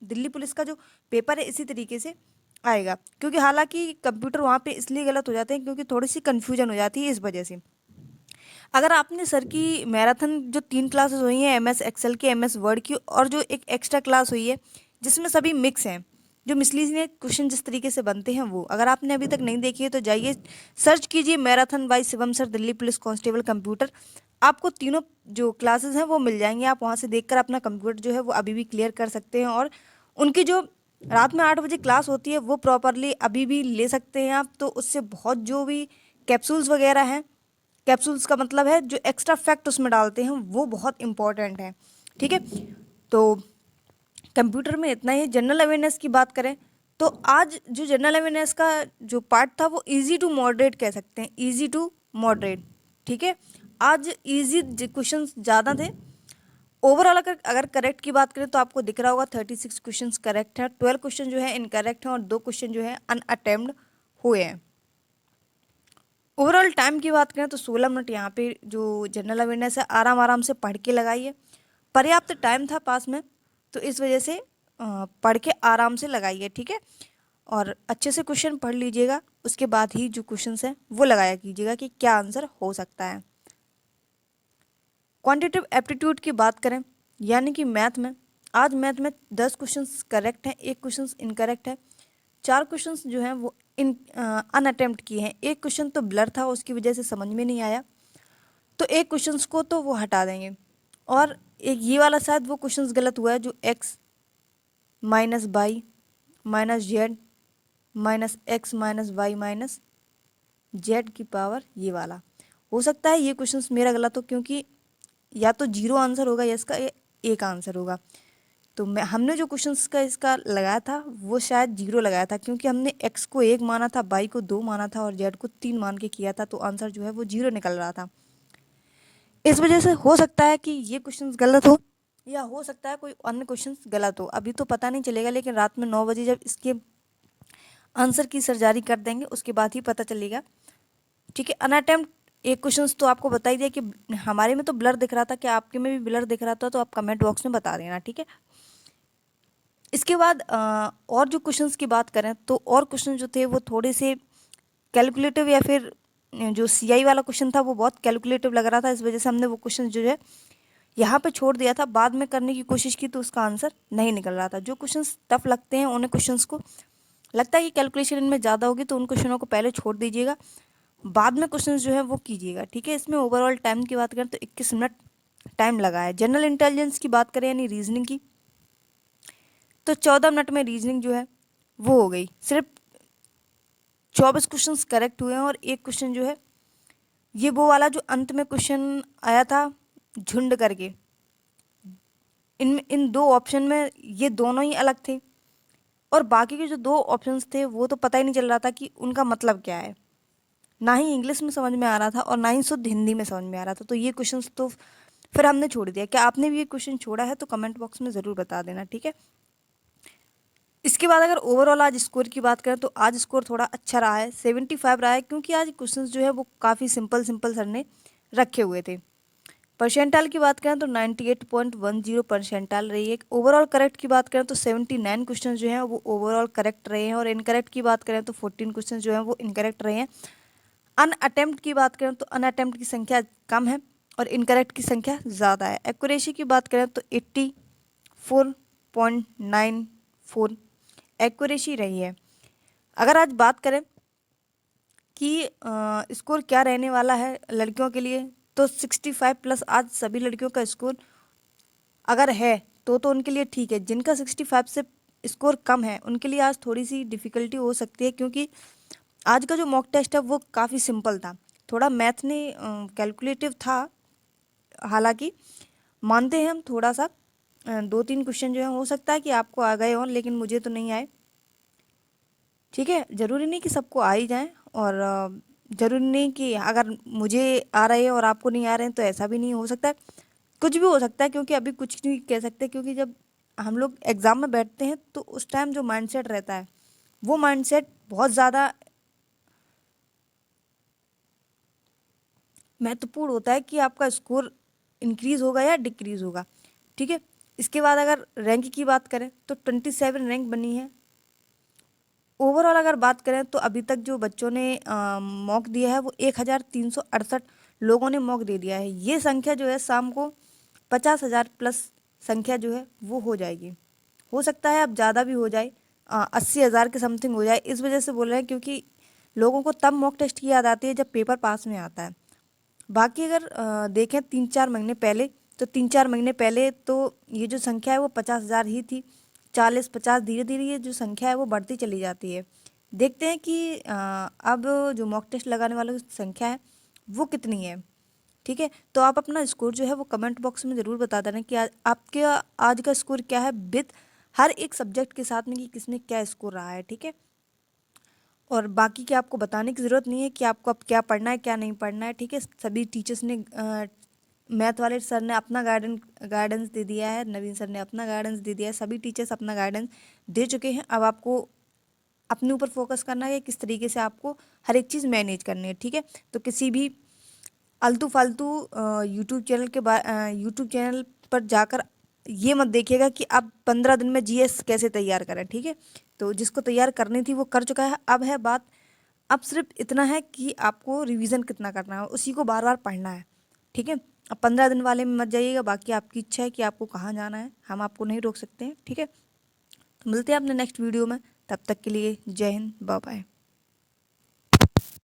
Delhi police का जो paper है इसी तरीके से आएगा। क्योंकि हालांकि कंप्यूटर वहाँ पे इसलिए गलत हो जाते हैं क्योंकि थोड़ी सी कन्फ्यूजन हो जाती है इस वजह से। अगर आपने सर की मैराथन जो 3 क्लासेस हुई हैं, MS एक्सेल की, MS वर्ड की, और जो एक एक्स्ट्रा क्लास हुई है जिसमें सभी मिक्स हैं, जो मिसलीनियस क्वेश्चन जिस तरीके से बनते हैं, वो अगर आपने अभी तक नहीं देखी है तो जाइए सर्च कीजिए marathon by Shivam sir Delhi police constable computer. आपको तीनों जो क्लासेस हैं वो मिल जाएंगे। आप वहाँ से देखकर अपना कंप्यूटर जो है वो अभी भी क्लियर कर सकते हैं। और उनकी जो रात में 8 बजे क्लास होती है वो प्रॉपरली अभी भी ले सकते हैं आप। तो उससे बहुत जो भी कैप्सूल्स वगैरह हैं, कैप्सूल्स का मतलब है जो एक्स्ट्रा फैक्ट उसमें डालते हैं, वो बहुत इंपॉर्टेंट है। ठीक है, तो कंप्यूटर में इतना ही। जनरल अवेयरनेस की बात करें तो आज जो जनरल अवेयरनेस का जो पार्ट था वो इजी टू मॉडरेट कह सकते हैं, इजी टू मॉडरेट। ठीक है, आज इजी क्वेश्चन ज़्यादा थे। ओवरऑल अगर करेक्ट की बात करें तो आपको दिख रहा होगा 36 क्वेश्चन करेक्ट है, 12 क्वेश्चन जो है इनकरेक्ट हैं और 2 क्वेश्चन जो है अनअटेम्प्ड हुए हैं। ओवरऑल टाइम की बात करें तो 16 मिनट यहाँ पे जो जनरल अवेयरनेस है आराम आराम से पढ़ के लगाइए। पर्याप्त टाइम था पास में, तो इस वजह से पढ़ के आराम से लगाइए। ठीक है, और अच्छे से क्वेश्चन पढ़ लीजिएगा, उसके बाद ही जो क्वेश्चंस हैं वो लगाया कीजिएगा कि क्या आंसर हो सकता है। क्वांटिटेटिव एप्टीट्यूड की बात करें यानी कि मैथ में, आज मैथ में 10 क्वेश्चंस करेक्ट हैं, 1 क्वेश्चन इनकरेक्ट है। 4 क्वेश्चंस जो हैं वो इन अनअटेम्प्ट किए हैं। 1 क्वेश्चन तो ब्लर था, उसकी वजह से समझ में नहीं आया, तो 1 क्वेश्चंस को तो वो हटा देंगे। और एक ये वाला शायद वो क्वेश्चंस गलत हुआ है जो x minus Y minus Z minus X minus Y minus Z की पावर, ये वाला हो सकता है ये क्वेश्चंस मेरा गलत हो, क्योंकि या तो 0 आंसर होगा या इसका 1 आंसर होगा। तो मैं हमने जो क्वेश्चंस का इसका लगाया था वो शायद 0 लगाया था, क्योंकि हमने x को 1 माना था, y को 2 माना था और z को 3 मान के किया था, तो आंसर जो है वो 0 निकल रहा था। इस वजह से हो सकता है कि ये क्वेश्चंस गलत हो, या हो सकता है कोई अन्य क्वेश्चंस गलत हो, अभी तो पता नहीं चलेगा। लेकिन रात में 9 बजे जब इसके आंसर की सर जारी कर देंगे उसके बाद ही पता चलेगा। ठीक है, अनअटेम्प्ट 1 क्वेश्चंस तो आपको बता ही दिया कि हमारे में तो ब्लर दिख रहा था, कि आपके में भी ब्लर दिख रहा था तो आप कमेंट बॉक्स में बता देना। ठीक है, इसके बाद और जो क्वेश्चंस की बात करें तो और क्वेश्चन जो थे वो थोड़े से कैलकुलेटिव, या फिर जो CI वाला क्वेश्चन था वो बहुत कैलकुलेटिव लग रहा था, इस वजह से हमने वो क्वेश्चन जो है यहाँ पे छोड़ दिया था। बाद में करने की कोशिश की तो उसका आंसर नहीं निकल रहा था। जो क्वेश्चंस टफ लगते हैं उन क्वेश्चंस को लगता है कि कैलकुलेशन इनमें ज़्यादा होगी तो उन क्वेश्चनों को पहले छोड़ दीजिएगा, बाद में क्वेश्चंस जो है वो कीजिएगा। ठीक है, इसमें ओवरऑल टाइम की बात करें तो 21 मिनट टाइम लगा है। जनरल इंटेलिजेंस की बात करें यानी रीजनिंग की, तो 14 मिनट में रीजनिंग जो है वो हो गई। सिर्फ 24 क्वेश्चंस करेक्ट हुए हैं और 1 क्वेश्चन जो है ये वो वाला जो अंत में क्वेश्चन आया था झुंड करके, इन 2 ऑप्शन में ये दोनों ही अलग थे, और बाकी के जो 2 ऑप्शंस थे वो तो पता ही नहीं चल रहा था कि उनका मतलब क्या है। ना ही इंग्लिश में समझ में आ रहा था और ना ही शुद्ध हिंदी में समझ में आ रहा था, तो ये क्वेश्चंस तो फिर हमने छोड़ दिया। क्या आपने भी ये क्वेश्चन छोड़ा है तो कमेंट बॉक्स में ज़रूर बता देना। ठीक है, इसके बाद अगर ओवरऑल आज स्कोर की बात करें तो आज स्कोर थोड़ा अच्छा रहा है, 75 रहा है, क्योंकि आज क्वेश्चंस जो है वो काफ़ी सिंपल सिंपल सर ने रखे हुए थे। परसेंटाइल की बात करें तो 98.10 परसेंटाइल रही है। ओवरऑल करेक्ट की बात करें तो 79 क्वेश्चन जो हैं वो ओवरऑल करेक्ट रहे हैं, और इनकरेक्ट की बात करें तो 14 क्वेश्चन जो हैं वो इनकरेक्ट रहे हैं। अनअटेम्प्ट की बात करें तो अनअटेम्प्ट की संख्या कम है और इनकरेक्ट की संख्या ज़्यादा है। एक्यूरेसी की बात करें तो 84.94 एक्यूरेसी रही है। अगर आज बात करें कि स्कोर क्या रहने वाला है लड़कियों के लिए, तो 65 प्लस आज सभी लड़कियों का स्कोर अगर है तो उनके लिए ठीक है। जिनका 65 से स्कोर कम है उनके लिए आज थोड़ी सी डिफ़िकल्टी हो सकती है, क्योंकि आज का जो मॉक टेस्ट है वो काफ़ी सिंपल था। थोड़ा मैथ ने कैलकुलेटिव था, हालांकि मानते हैं हम थोड़ा सा 2-3 क्वेश्चन जो है हो सकता है कि आपको आ गए हों, लेकिन मुझे तो नहीं आए। ठीक है, ज़रूरी नहीं कि सबको आ ही जाएं, और ज़रूरी नहीं कि अगर मुझे आ रहे हैं और आपको नहीं आ रहे हैं, तो ऐसा भी नहीं हो सकता है। कुछ भी हो सकता है, क्योंकि अभी कुछ नहीं कह सकते, क्योंकि जब हम लोग एग्ज़ाम में बैठते हैं तो उस टाइम जो माइंडसेट रहता है वो माइंडसेट बहुत ज़्यादा महत्वपूर्ण होता है कि आपका स्कोर इंक्रीज़ होगा या डिक्रीज़ होगा। ठीक है, इसके बाद अगर रैंक की बात करें तो 27 रैंक बनी है। ओवरऑल अगर बात करें तो अभी तक जो बच्चों ने मॉक दिया है वो 1368 लोगों ने मॉक दे दिया है। ये संख्या जो है शाम को 50,000 प्लस संख्या जो है वो हो जाएगी। हो सकता है अब ज़्यादा भी हो जाए, 80,000 के समथिंग हो जाए। इस वजह से बोल रहे हैं क्योंकि लोगों को तब मॉक टेस्ट की याद आती है जब पेपर पास में आता है। बाकी अगर देखें 3-4 महीने पहले, तो 3-4 महीने पहले तो ये जो संख्या है वो 50,000 ही थी। 40-50 धीरे धीरे ये जो संख्या है वो बढ़ती चली जाती है। देखते हैं कि अब जो मॉक टेस्ट लगाने वालों की संख्या है वो कितनी है। ठीक है, तो आप अपना स्कोर जो है वो कमेंट बॉक्स में ज़रूर बता देना कि आपके आज का स्कोर क्या है, विद हर एक सब्जेक्ट के साथ में कि किसमें क्या स्कोर रहा है। ठीक है, और बाकी के आपको बताने की ज़रूरत नहीं है कि आपको अब क्या पढ़ना है क्या नहीं पढ़ना है। ठीक है, सभी टीचर्स ने मैथ वाले सर ने अपना गाइडेंस दे दिया है, नवीन सर ने अपना गाइडेंस दे दिया है, सभी टीचर्स अपना गाइडेंस दे चुके हैं। अब आपको अपने ऊपर फोकस करना है कि किस तरीके से आपको हर एक चीज़ मैनेज करनी है। ठीक है, तो किसी भी आलतू फालतू यूट्यूब चैनल पर जाकर ये मत देखिएगा कि आप 15 दिन में जीएस कैसे तैयार करें। ठीक है, तो जिसको तैयार करनी थी वो कर चुका है। अब है बात, अब सिर्फ इतना है कि आपको रिवीजन कितना करना है, उसी को बार बार पढ़ना है। ठीक है, अब 15 दिन वाले में मत जाइएगा, बाकी आपकी इच्छा है कि आपको कहाँ जाना है, हम आपको नहीं रोक सकते हैं। ठीक है, तो मिलते हैं अपने नेक्स्ट वीडियो में, तब तक के लिए जय हिंद, बाय बाय।